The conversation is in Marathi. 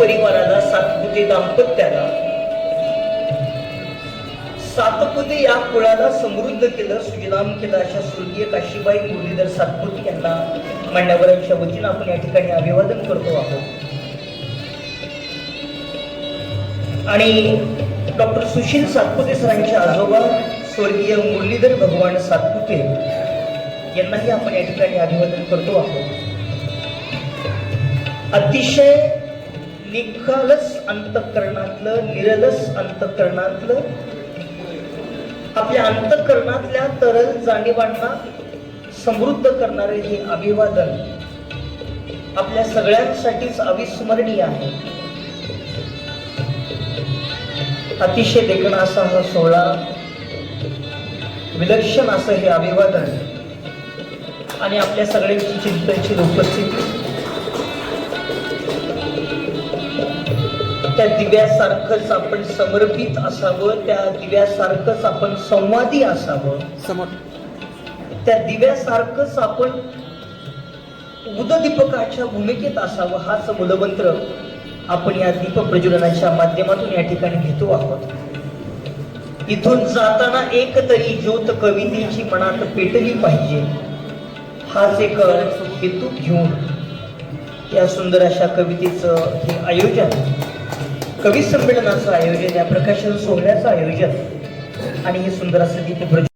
परिवाराला, सातपुते दाम्पत्याला, सातपुते या कुळाला समृद्ध केलं, सुजलाम केलं अशा स्वर्गीय काशीबाई मुरलीधर सातपुते यांना मान्यवरांच्या वतीनं आपण या ठिकाणी अभिवादन करतो आहोत. आणि डॉक्टर सुशील सातपुते सरांचे आजोबा स्वर्गीय मुरलीधर भगवान सातपुते यांनाही आपण या ठिकाणी अभिवादन करतो आहोत. अतिशय निखालस अंतःकरणातलं, निरलस अंतःकरणातलं, आपल्या अंतःकरणातल्या तरल जाणीवांना समृद्ध करणारे हे अभिवादन आपल्या सगळ्यांसाठीच अविस्मरणीय आहे. अतिशय देखणा असा हा सोहळा, विलक्षण असं हे अभिवादन आणि आपल्या सगळ्यांची चिंतनशील उपस्थिती त्या दिव्यासारखंच आपण समर्पित असावं, त्या दिव्यासारखंच आपण संवादी असावं, त्या दिव्यासारखंच आपण उददीपकाच्या भूमिकेत असावं, हाच मूलमंत्र आपण या दीप प्रज्वलनाच्या माध्यमातून या ठिकाणी घेतो आहोत. इथून जाताना एक तरी ज्योत कवितेची मनात पेटली पाहिजे, हाच एक हेतू घेऊन या सुंदर अशा कवितेचं हे आयोजन, कवी संमेलनाचं आयोजन, या प्रकाशन सोहळ्याचं आयोजन आणि हे सुंदर असं दीप